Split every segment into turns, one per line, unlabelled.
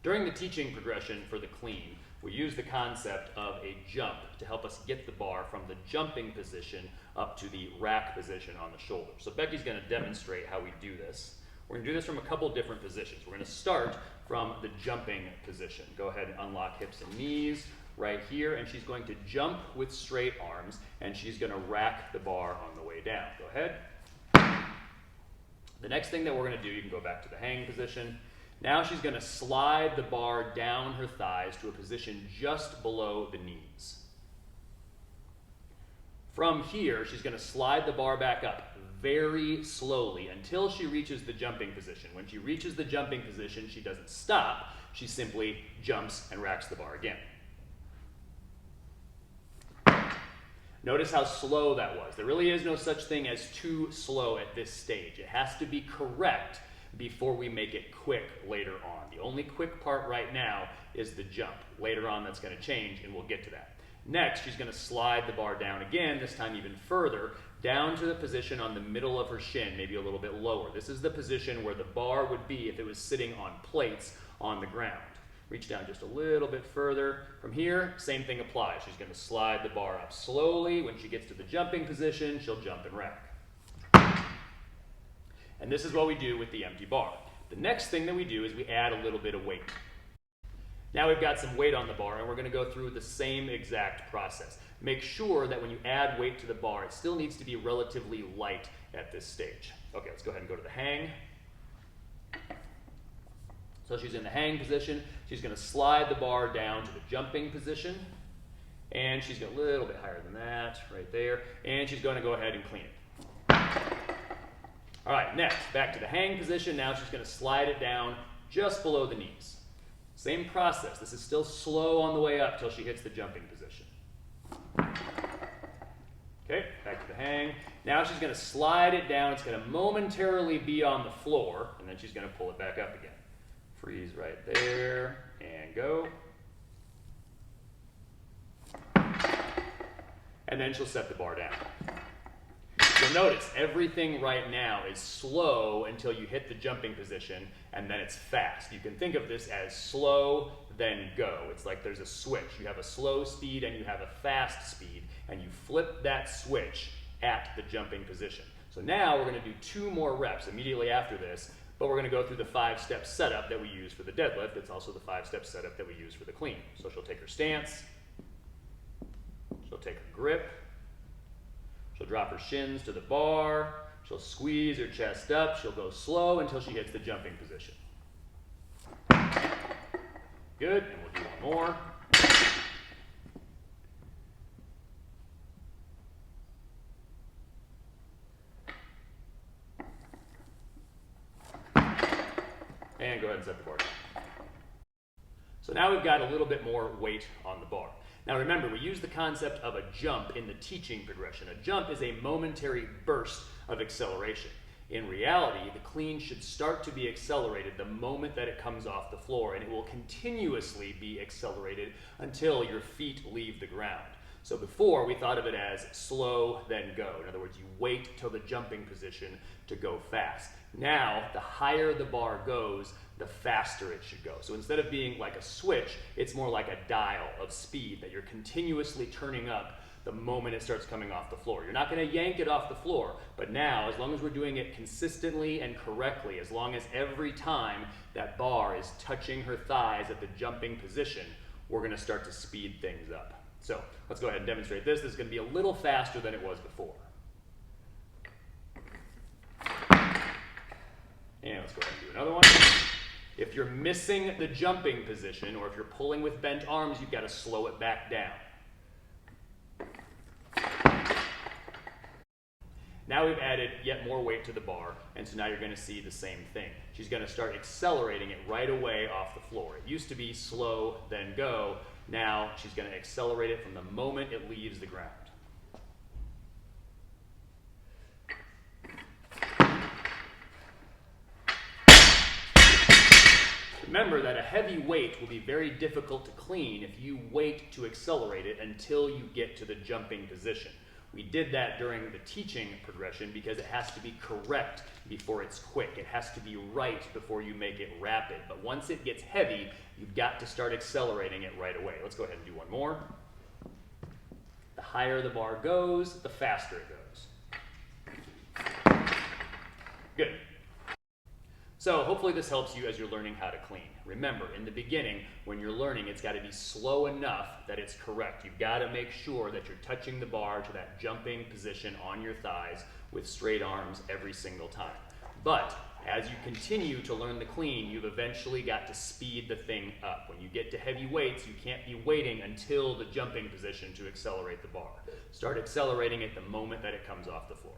During the teaching progression for the clean, we use the concept of a jump to help us get the bar from the jumping position up to the rack position on the shoulder. So Becky's going to demonstrate how we do this. We're going to do this from a couple different positions. We're going to start from the jumping position. Go ahead and unlock hips and knees right here, and she's going to jump with straight arms, and she's going to rack the bar on the way down. Go ahead. The next thing that we're going to do, you can go back to the hang position. Now she's going to slide the bar down her thighs to a position just below the knees. From here, she's going to slide the bar back up very slowly until she reaches the jumping position. When she reaches the jumping position, she doesn't stop. She simply jumps and racks the bar again. Notice how slow that was. There really is no such thing as too slow at this stage. It has to be correct before we make it quick later on. The only quick part right now is the jump. Later on, that's going to change, and we'll get to that. Next, she's going to slide the bar down again, this time even further, down to the position on the middle of her shin, maybe a little bit lower. This is the position where the bar would be if it was sitting on plates on the ground. Reach down just a little bit further. From here, same thing applies. She's going to slide the bar up slowly. When she gets to the jumping position, she'll jump and rack. And this is what we do with the empty bar. The next thing that we do is we add a little bit of weight. Now we've got some weight on the bar, and we're going to go through the same exact process. Make sure that when you add weight to the bar, it still needs to be relatively light at this stage. Okay, let's go ahead and go to the hang. So she's in the hang position. She's going to slide the bar down to the jumping position, and she's going a little bit higher than that, right there, and she's going to go ahead and clean it. All right, next, back to the hang position. Now she's going to slide it down just below the knees. Same process. This is still slow on the way up till she hits the jumping position. Okay, back to the hang. Now she's going to slide it down. It's going to momentarily be on the floor, and then she's going to pull it back up again. Freeze right there, and go. And then she'll set the bar down. You'll notice everything right now is slow until you hit the jumping position, and then it's fast. You can think of this as slow, then go. It's like there's a switch. You have a slow speed and you have a fast speed, and you flip that switch at the jumping position. So now we're going to do 2 more reps immediately after this, but we're going to go through the 5-step setup that we use for the deadlift. It's also the 5-step setup that we use for the clean. So she'll take her stance, she'll take her grip, she'll drop her shins to the bar, she'll squeeze her chest up, she'll go slow until she hits the jumping position. Good, and we'll do one more. And go ahead and set the bar down. So now we've got a little bit more weight on the bar. Now remember, we use the concept of a jump in the teaching progression. A jump is a momentary burst of acceleration. In reality, the clean should start to be accelerated the moment that it comes off the floor, and it will continuously be accelerated until your feet leave the ground. So before, we thought of it as slow, then go. In other words, you wait till the jumping position to go fast. Now, the higher the bar goes, the faster it should go. So instead of being like a switch, it's more like a dial of speed that you're continuously turning up the moment it starts coming off the floor. You're not going to yank it off the floor, but now, as long as we're doing it consistently and correctly, as long as every time that bar is touching her thighs at the jumping position, we're going to start to speed things up. So let's go ahead and demonstrate this. This is going to be a little faster than it was before. And let's go ahead and do another one. If you're missing the jumping position, or if you're pulling with bent arms, you've got to slow it back down. Now we've added yet more weight to the bar, and so now you're going to see the same thing. She's going to start accelerating it right away off the floor. It used to be slow, then go. Now she's going to accelerate it from the moment it leaves the ground. Remember that a heavy weight will be very difficult to clean if you wait to accelerate it until you get to the jumping position. We did that during the teaching progression because it has to be correct before it's quick. It has to be right before you make it rapid. But once it gets heavy, you've got to start accelerating it right away. Let's go ahead and do one more. The higher the bar goes, the faster it goes. Good. So hopefully this helps you as you're learning how to clean. Remember, in the beginning, when you're learning, it's got to be slow enough that it's correct. You've got to make sure that you're touching the bar to that jumping position on your thighs with straight arms every single time. But as you continue to learn the clean, you've eventually got to speed the thing up. When you get to heavy weights, you can't be waiting until the jumping position to accelerate the bar. Start accelerating it the moment that it comes off the floor.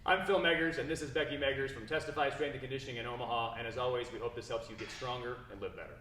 I'm Phil Meggers, and this is Becky Meggers from Testify Strength and Conditioning in Omaha, and as always, we hope this helps you get stronger and live better.